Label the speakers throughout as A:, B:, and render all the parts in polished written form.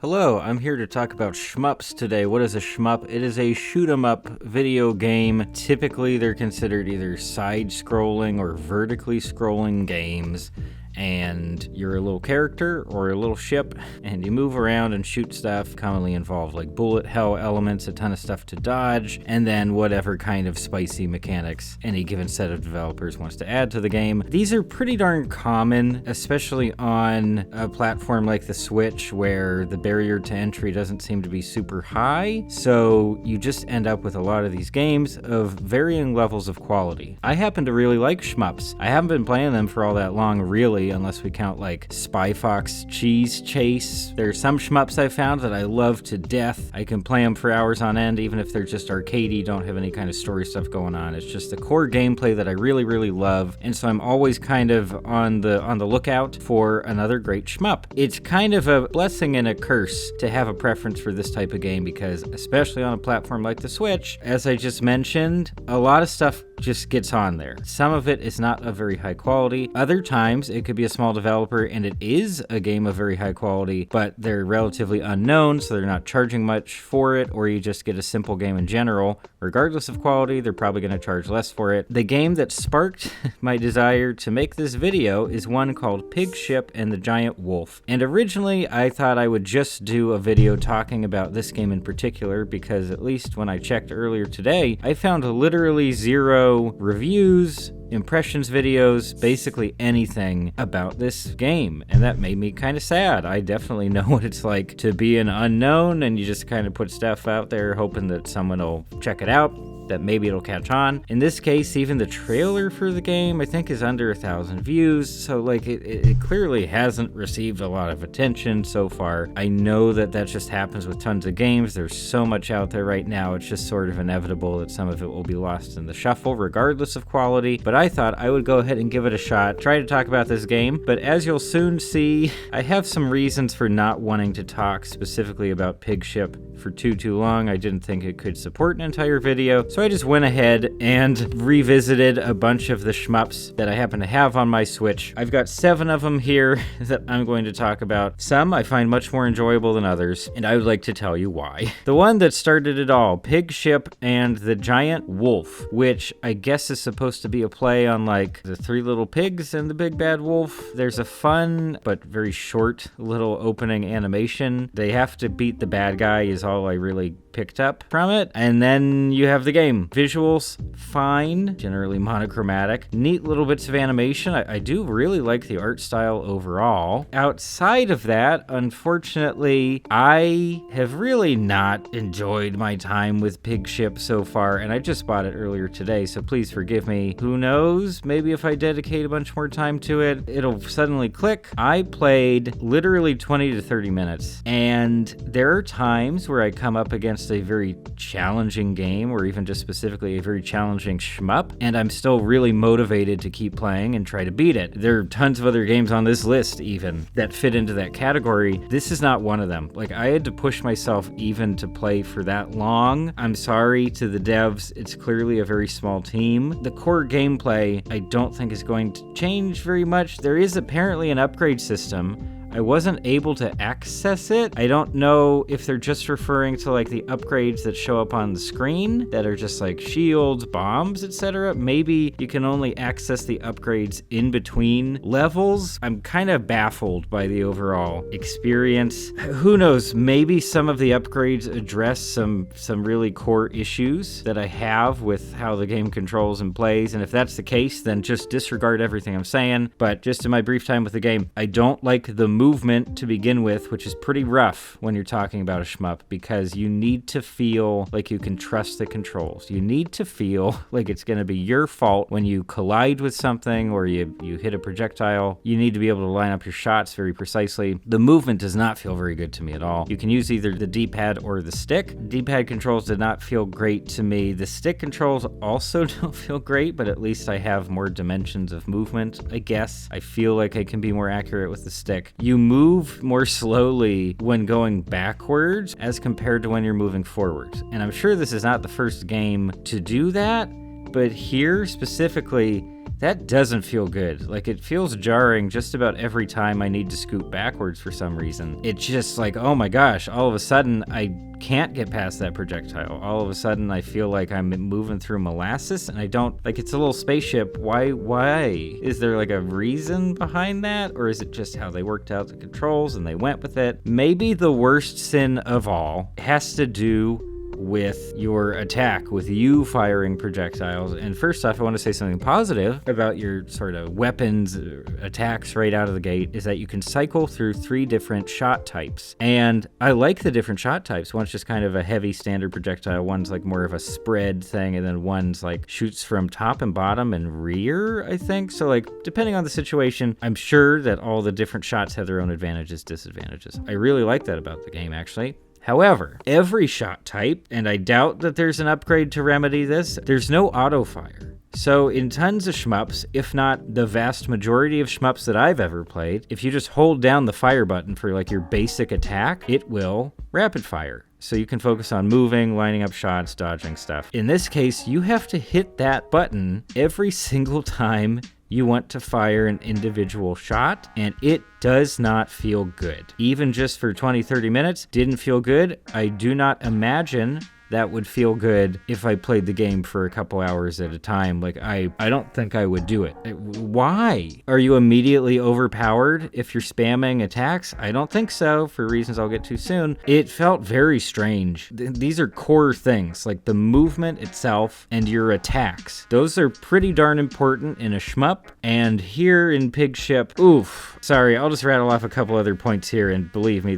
A: Hello, I'm here to talk about shmups today. What is a shmup? It is a shoot-'em-up video game. Typically, they're considered either side-scrolling or vertically scrolling games. And you're a little character or a little ship, and you move around and shoot stuff, commonly involved like bullet hell elements, a ton of stuff to dodge, and then whatever kind of spicy mechanics any given set of developers wants to add to the game. These are pretty darn common, especially on a platform like the Switch, where the barrier to entry doesn't seem to be super high, so you just end up with a lot of these games of varying levels of quality. I happen to really like shmups. I haven't been playing them for all that long, really, unless we count like Spy Fox Cheese Chase. There are some shmups I found that I love to death. I can play them for hours on end, even if they're just arcadey, don't have any kind of story stuff going on. It's just the core gameplay that I really, really love, and so I'm always kind of on the lookout for another great shmup. It's kind of a blessing and a curse to have a preference for this type of game because, especially on a platform like the Switch, as I just mentioned, a lot of stuff just gets on there. Some of it is not of very high quality. Other times, it could be a small developer and it is a game of very high quality, but they're relatively unknown, so they're not charging much for it, or you just get a simple game in general. Regardless of quality, they're probably going to charge less for it. The game that sparked my desire to make this video is one called PigShip and the Giant Wolf. And originally, I thought I would just do a video talking about this game in particular, because at least when I checked earlier today, I found literally zero reviews, impressions videos, basically anything about this game, and that made me kind of sad. I definitely know what it's like to be an unknown, and you just kind of put stuff out there hoping that someone will check it out, that maybe it'll catch on. In this case, even the trailer for the game, I think, is under 1,000 views, so like it clearly hasn't received a lot of attention so far. I know that just happens with tons of games. There's so much out there right now, it's just sort of inevitable that some of it will be lost in the shuffle, regardless of quality, but I thought I would go ahead and give it a shot, try to talk about this game, but as you'll soon see, I have some reasons for not wanting to talk specifically about PigShip for too long. I didn't think it could support an entire video, so I just went ahead and revisited a bunch of the shmups that I happen to have on my Switch. I've got 7 of them here that I'm going to talk about. Some I find much more enjoyable than others, and I would like to tell you why. The one that started it all, PigShip and the Giant Wolf, which I guess is supposed to be a play on like the 3 little pigs and the big bad wolf. There's a fun but very short little opening animation. They have to beat the bad guy is all I really picked up from it, and then you have the game. Visuals, fine, generally monochromatic. Neat little bits of animation. I do really like the art style overall. Outside of that, unfortunately, I have really not enjoyed my time with PigShip so far, and I just bought it earlier today, so please forgive me. Who knows? Maybe if I dedicate a bunch more time to it, it'll suddenly click. I played literally 20 to 30 minutes, and there are times where I come up against a very challenging game, or even just specifically a very challenging shmup, and I'm still really motivated to keep playing and try to beat it. There are tons of other games on this list even that fit into that category. This is not one of them. Like, I had to push myself even to play for that long. I'm sorry to the devs. It's clearly a very small team. The core gameplay I don't think is going to change very much. There is apparently an upgrade system. I wasn't able to access it. I don't know if they're just referring to like the upgrades that show up on the screen that are just like shields, bombs, etc. Maybe you can only access the upgrades in between levels. I'm kind of baffled by the overall experience. Who knows? Maybe some of the upgrades address some really core issues that I have with how the game controls and plays, and if that's the case, then just disregard everything I'm saying. But just in my brief time with the game, I don't like the movement to begin with, which is pretty rough when you're talking about a shmup, because you need to feel like you can trust the controls. You need to feel like it's going to be your fault when you collide with something or you hit a projectile. You need to be able to line up your shots very precisely. The movement does not feel very good to me at all. You can use either the D-pad or the stick. D-pad controls did not feel great to me. The stick controls also don't feel great, but at least I have more dimensions of movement, I guess. I feel like I can be more accurate with the stick. You move more slowly when going backwards as compared to when you're moving forwards. And I'm sure this is not the first game to do that, but here specifically, that doesn't feel good. Like, it feels jarring just about every time I need to scoot backwards for some reason. It's just like, oh my gosh, all of a sudden I can't get past that projectile. All of a sudden I feel like I'm moving through molasses, and I don't, like, it's a little spaceship. Why? Is there like a reason behind that? Or is it just how they worked out the controls and they went with it? Maybe the worst sin of all has to do with your attack, with you firing projectiles. And first off, I want to say something positive about your sort of weapons attacks right out of the gate, is that you can cycle through 3 different shot types. And I like the different shot types. One's just kind of a heavy standard projectile, one's like more of a spread thing, and then one's like shoots from top and bottom and rear, I think. So like, depending on the situation, I'm sure that all the different shots have their own advantages, disadvantages. I really like that about the game, actually. However, every shot type, and I doubt that there's an upgrade to remedy this, there's no auto fire. So in tons of shmups, if not the vast majority of shmups that I've ever played, if you just hold down the fire button for like your basic attack, it will rapid fire. So you can focus on moving, lining up shots, dodging stuff. In this case, you have to hit that button every single time you want to fire an individual shot, and it does not feel good. Even just for 20-30 minutes, didn't feel good. I do not imagine that would feel good if I played the game for a couple hours at a time. Like, I don't think I would do it. Why? Are you immediately overpowered if you're spamming attacks? I don't think so, for reasons I'll get to soon. It felt very strange. These are core things, like the movement itself and your attacks. Those are pretty darn important in a shmup, and here in PigShip, oof. Sorry, I'll just rattle off a couple other points here, and believe me,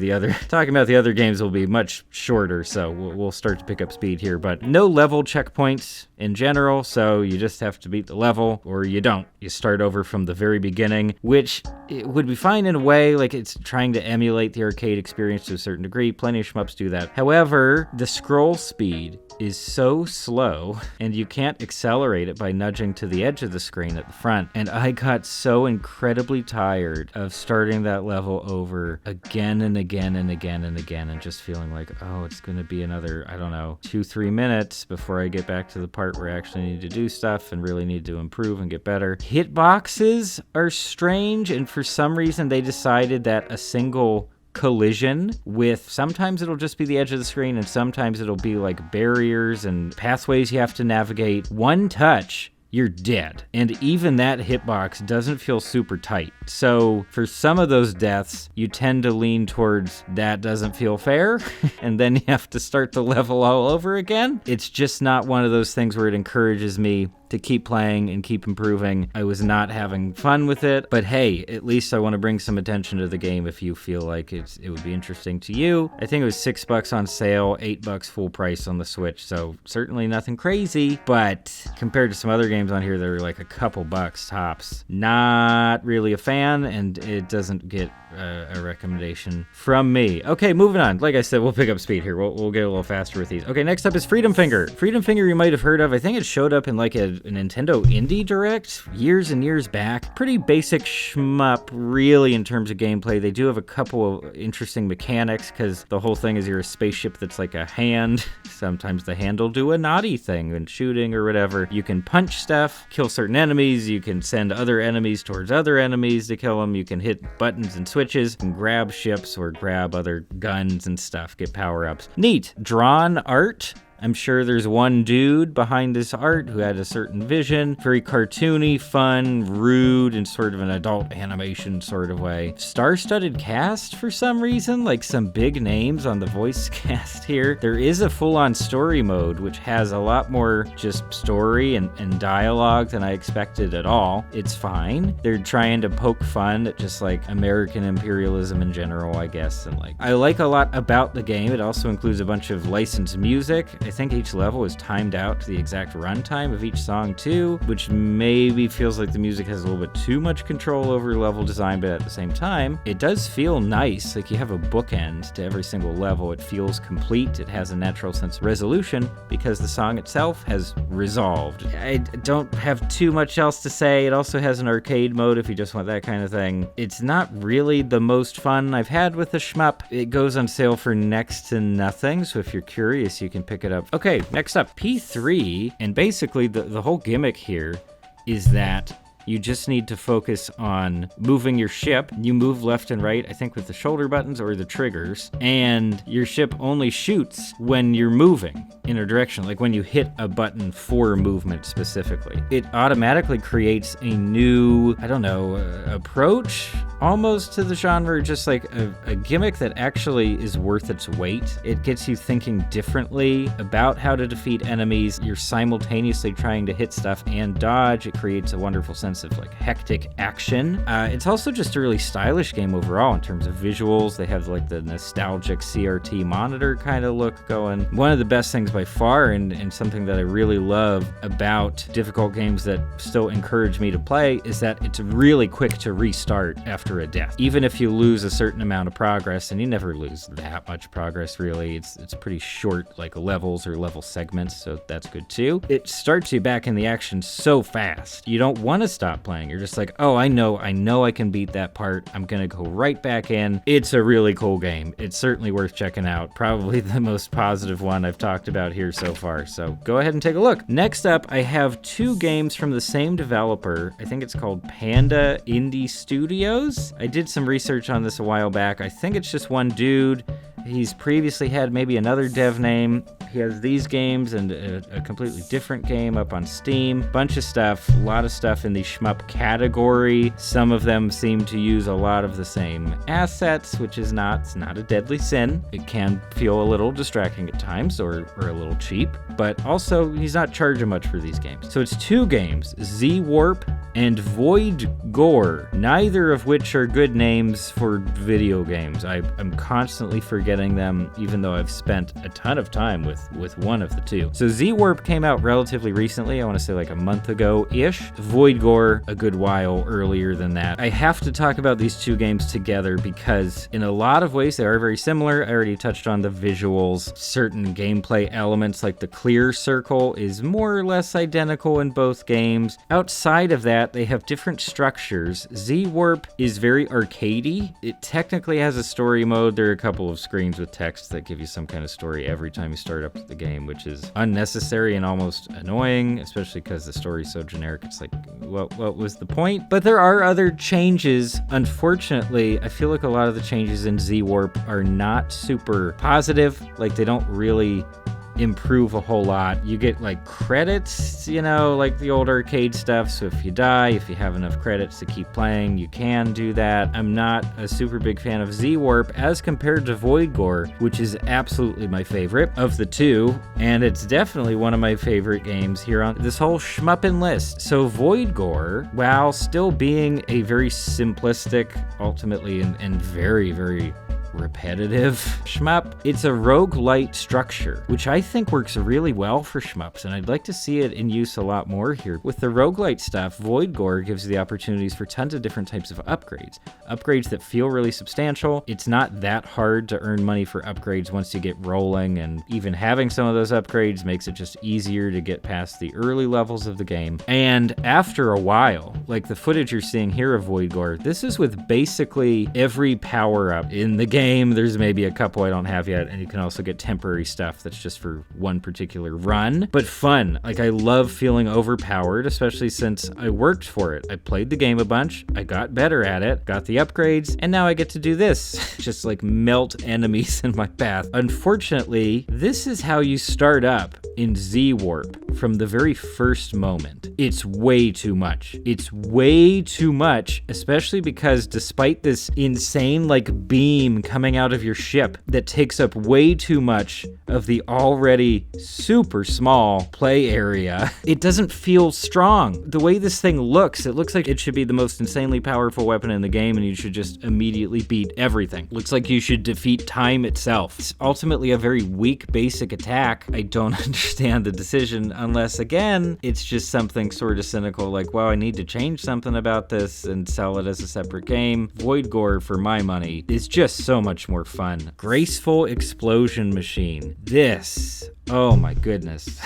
A: talking about the other games will be much shorter, so we'll start to pick up speed here. But no level checkpoints in general, so you just have to beat the level, or you don't. You start over from the very beginning, which it would be fine in a way, like it's trying to emulate the arcade experience to a certain degree. Plenty of shmups do that. However, the scroll speed is so slow, and you can't accelerate it by nudging to the edge of the screen at the front. And I got so incredibly tired of starting that level over again and again and again and again, and just feeling like, oh, it's going to be another, I don't know, 2-3 minutes before I get back to the part where I actually need to do stuff and really need to improve and get better. Hitboxes are strange, and for some reason they decided that a single collision with, sometimes it'll just be the edge of the screen, and sometimes it'll be like barriers and pathways you have to navigate. One touch, you're dead. And even that hitbox doesn't feel super tight. So for some of those deaths, you tend to lean towards that doesn't feel fair, and then you have to start the level all over again. It's just not one of those things where it encourages me to keep playing and keep improving. I was not having fun with it, but hey, at least I want to bring some attention to the game if you feel like it would be interesting to you. I think it was $6 on sale, $8 full price on the Switch, so certainly nothing crazy, but compared to some other games on here that are like a couple bucks tops, not really a fan, and it doesn't get a recommendation from me. Okay, moving on. Like I said, we'll pick up speed here. We'll get a little faster with these. Okay, next up is Freedom Finger. Freedom Finger you might have heard of. I think it showed up in like a Nintendo Indie Direct years and years back. Pretty basic shmup, really, in terms of gameplay. They do have a couple of interesting mechanics, because the whole thing is you're a spaceship that's like a hand. Sometimes the hand will do a naughty thing when shooting or whatever. You can punch stuff, kill certain enemies. You can send other enemies towards other enemies to kill them. You can hit buttons and switches and grab ships or grab other guns and stuff, get power-ups. Neat. Drawn art. I'm sure there's one dude behind this art who had a certain vision. Very cartoony, fun, rude, in sort of an adult animation sort of way. Star-studded cast for some reason, like some big names on the voice cast here. There is a full-on story mode, which has a lot more just story and dialogue than I expected at all. It's fine. They're trying to poke fun at just like American imperialism in general, I guess. And like, I like a lot about the game. It also includes a bunch of licensed music. I think each level is timed out to the exact runtime of each song too, which maybe feels like the music has a little bit too much control over level design, but at the same time, it does feel nice. Like you have a bookend to every single level. It feels complete. It has a natural sense of resolution because the song itself has resolved. I don't have too much else to say. It also has an arcade mode if you just want that kind of thing. It's not really the most fun I've had with a shmup. It goes on sale for next to nothing, so if you're curious, you can pick it up. Okay, next up, P3, and basically the whole gimmick here is that you just need to focus on moving your ship. You move left and right, I think with the shoulder buttons or the triggers, and your ship only shoots when you're moving in a direction, like when you hit a button for movement specifically. It automatically creates a new, I don't know, approach almost to the genre, just like a gimmick that actually is worth its weight. It gets you thinking differently about how to defeat enemies. You're simultaneously trying to hit stuff and dodge. It creates a wonderful sense of like hectic action. It's also just a really stylish game overall in terms of visuals. They have like the nostalgic CRT monitor kind of look going. One of the best things by far, and something that I really love about difficult games that still encourage me to play, is that it's really quick to restart after a death. Even if you lose a certain amount of progress, and you never lose that much progress really, it's pretty short like levels or level segments, so that's good too. It starts you back in the action so fast. You don't want to stop playing. You're just like, oh, I know I can beat that part. I'm gonna go right back in. It's a really cool game. It's certainly worth checking out. Probably the most positive one I've talked about here so far, so go ahead and take a look. Next up, I have two games from the same developer. I think it's called Panda Indie Studios. I did some research on this a while back. I think it's just one dude. He's previously had maybe another dev name. He has these games and a completely different game up on Steam. Bunch of stuff, a lot of stuff in the shmup category. Some of them seem to use a lot of the same assets, which is it's not a deadly sin. It can feel a little distracting at times or a little cheap, but also he's not charging much for these games. So it's two games, Z-Warp and Void Gore, neither of which are good names for video games. I'm constantly forgetting them, even though I've spent a ton of time with one of the two. So Z-Warp came out relatively recently, I want to say like a month ago-ish. Void Gore a good while earlier than that. I have to talk about these two games together because in a lot of ways they are very similar. I already touched on the visuals. Certain gameplay elements like the clear circle is more or less identical in both games. Outside of that, they have different structures. Z-Warp is very arcadey. It technically has a story mode. There are a couple of screens with text that give you some kind of story every time you start up the game, which is unnecessary and almost annoying, especially because the story's so generic. It's like, what was the point? But there are other changes. Unfortunately, I feel like a lot of the changes in Z-Warp are not super positive. Like, they don't really improve a whole lot. You get like credits, like the old arcade stuff. So if you die, if you have enough credits to keep playing, you can do that. I'm not a super big fan of Z-Warp as compared to Void Gore, which is absolutely my favorite of the two. And it's definitely one of my favorite games here on this whole shmuppin' list. So Void Gore, while still being a very simplistic, ultimately, and very, very repetitive shmup, it's a roguelite structure, which I think works really well for shmups, and I'd like to see it in use a lot more here. With the roguelite stuff, Void Gore gives you the opportunities for tons of different types of upgrades that feel really substantial. It's not that hard to earn money for upgrades once you get rolling, and even having some of those upgrades makes it just easier to get past the early levels of the game. And after a while, like the footage you're seeing here of Void Gore, this is with basically every power-up in the game. There's maybe a couple I don't have yet, and you can also get temporary stuff that's just for one particular run, but fun. Like, I love feeling overpowered, especially since I worked for it. I played the game a bunch, I got better at it, got the upgrades, and now I get to do this. Just like melt enemies in my path. Unfortunately, this is how you start up in Z-Warp from the very first moment. It's way too much. It's way too much, especially because despite this insane like beam coming out of your ship that takes up way too much of the already super small play area, it doesn't feel strong. The way this thing looks, it looks like it should be the most insanely powerful weapon in the game and you should just immediately beat everything. Looks like you should defeat time itself. It's ultimately a very weak basic attack. I don't understand the decision unless, again, it's just something sort of cynical like, well, I need to change something about this and sell it as a separate game. Void Gore, for my money, is just so much more fun. Graceful Explosion Machine. This, oh my goodness.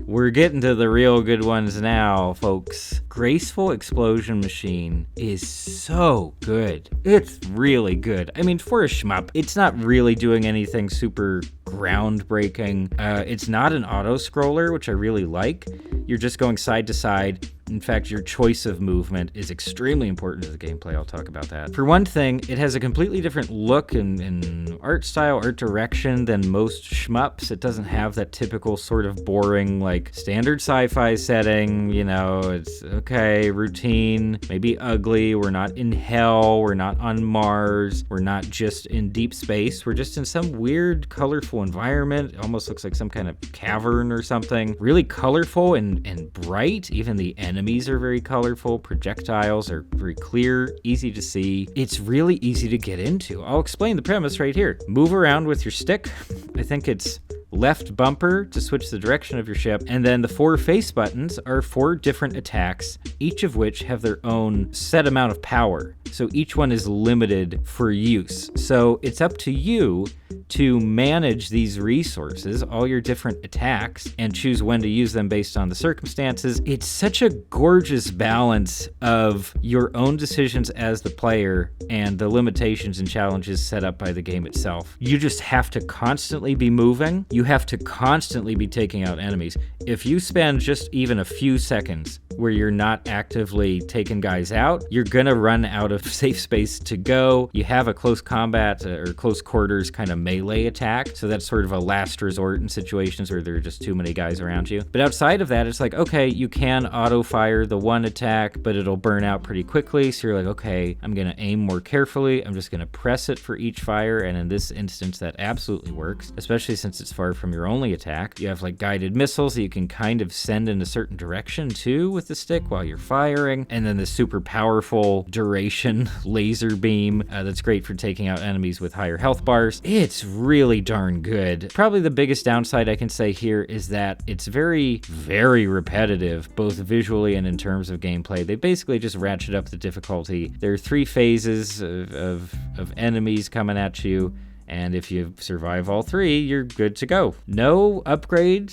A: We're getting to the real good ones now, folks. Graceful Explosion Machine is so good. It's really good. I mean, for a shmup, it's not really doing anything super groundbreaking. It's not an auto-scroller, which I really like. You're just going side to side, In fact, your choice of movement is extremely important to the gameplay. I'll talk about that. For one thing, it has a completely different look and art style, art direction than most shmups. It doesn't have that typical sort of boring, like, standard sci-fi setting. You know, it's okay, routine, maybe ugly. We're not in hell. We're not on Mars. We're not just in deep space. We're just in some weird, colorful environment. It almost looks like some kind of cavern or something. Really colorful and bright. Even the enemies are very colorful. Projectiles are very clear, easy to see. It's really easy to get into. I'll explain the premise right here. Move around with your stick. I think it's left bumper to switch the direction of your ship, and then the 4 face buttons are 4 different attacks, each of which have their own set amount of power. So each one is limited for use. So it's up to you to manage these resources, all your different attacks, and choose when to use them based on the circumstances. It's such a gorgeous balance of your own decisions as the player and the limitations and challenges set up by the game itself. You just have to constantly be moving. You have to constantly be taking out enemies. If you spend just even a few seconds where you're not actively taking guys out, you're gonna run out of safe space to go. You have a close combat or close quarters kind of melee attack, so that's sort of a last resort in situations where there are just too many guys around you. But outside of that, it's like, okay, you can auto fire the one attack, but it'll burn out pretty quickly, so you're like, okay, I'm gonna aim more carefully. I'm just gonna press it for each fire, and in this instance, that absolutely works, especially since it's far from your only attack. You have like guided missiles that you can kind of send in a certain direction too with the stick while you're firing, and then the super powerful duration laser beam that's great for taking out enemies with higher health bars. It's really darn good. Probably the biggest downside I can say here is that it's very, very repetitive, both visually and in terms of gameplay. They basically just ratchet up the difficulty. There are 3 phases of enemies coming at you, and if you survive all 3, you're good to go. No upgrade,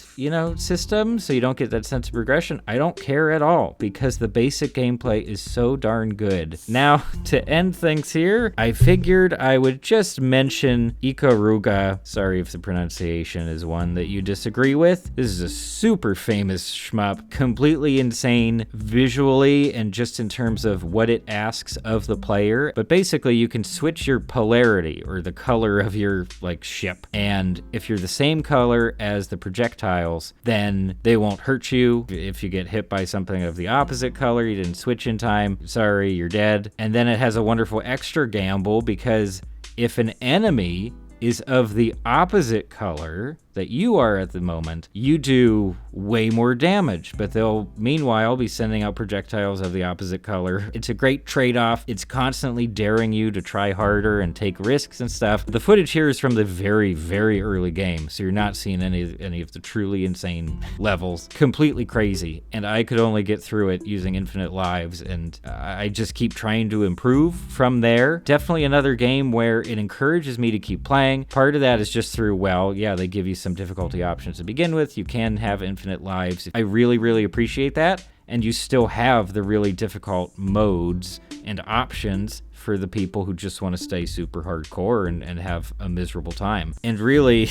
A: system, so you don't get that sense of progression. I don't care at all, because the basic gameplay is so darn good. Now, to end things here, I figured I would just mention Ikaruga. Sorry if the pronunciation is one that you disagree with. This is a super famous shmup, completely insane visually and just in terms of what it asks of the player. But basically, you can switch your polarity, or the color of your ship, and if you're the same color as the projectiles, then they won't hurt you. If you get hit by something of the opposite color, you didn't switch in time, sorry, you're dead. And then it has a wonderful extra gamble, because if an enemy is of the opposite color that you are at the moment, you do way more damage, but they'll meanwhile be sending out projectiles of the opposite color. It's a great trade-off. It's constantly daring you to try harder and take risks and stuff. The footage here is from the very, very early game, so you're not seeing any of the truly insane levels. Completely crazy, and I could only get through it using infinite lives, and I just keep trying to improve from there. Definitely another game where it encourages me to keep playing. Part of that is just through, they give you some difficulty options to begin with. You can have infinite lives. I really, really appreciate that. And you still have the really difficult modes and options for the people who just want to stay super hardcore and have a miserable time. And really,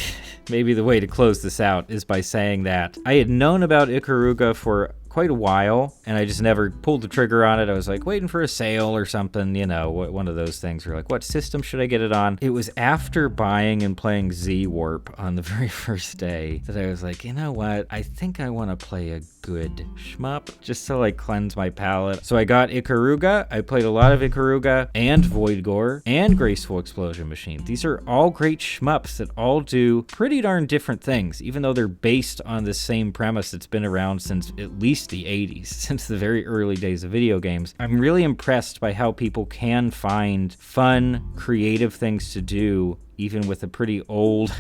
A: maybe the way to close this out is by saying that I had known about Ikaruga for quite a while, and I just never pulled the trigger on it. I was waiting for a sale or something, one of those things where what system should I get it on? It was after buying and playing Z-Warp on the very first day that I was you know what? I think I want to play a good shmup just to cleanse my palate. So I got Ikaruga. I played a lot of Ikaruga and Void Gore and Graceful Explosion Machine. These are all great shmups that all do pretty darn different things, even though they're based on the same premise that's been around since at least the 80s, since the very early days of video games. I'm really impressed by how people can find fun, creative things to do, even with a pretty old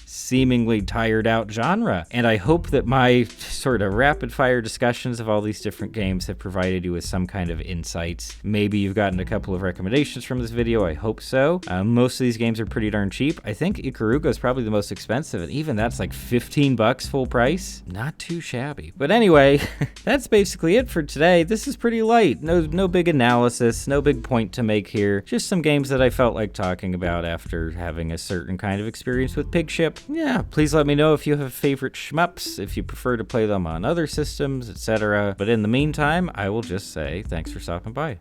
A: seemingly tired out genre. And I hope that my sort of rapid fire discussions of all these different games have provided you with some kind of insights. Maybe you've gotten a couple of recommendations from this video. I hope so. Most of these games are pretty darn cheap. I think Ikaruga is probably the most expensive, and even that's $15 full price. Not too shabby. But anyway, that's basically it for today. This is pretty light. No big analysis, no big point to make here. Just some games that I felt like talking about after having a certain kind of experience with PigShip. yeah, please let me know if you have favorite shmups, if you prefer to play them on other systems, etc. But in the meantime, I will just say thanks for stopping by.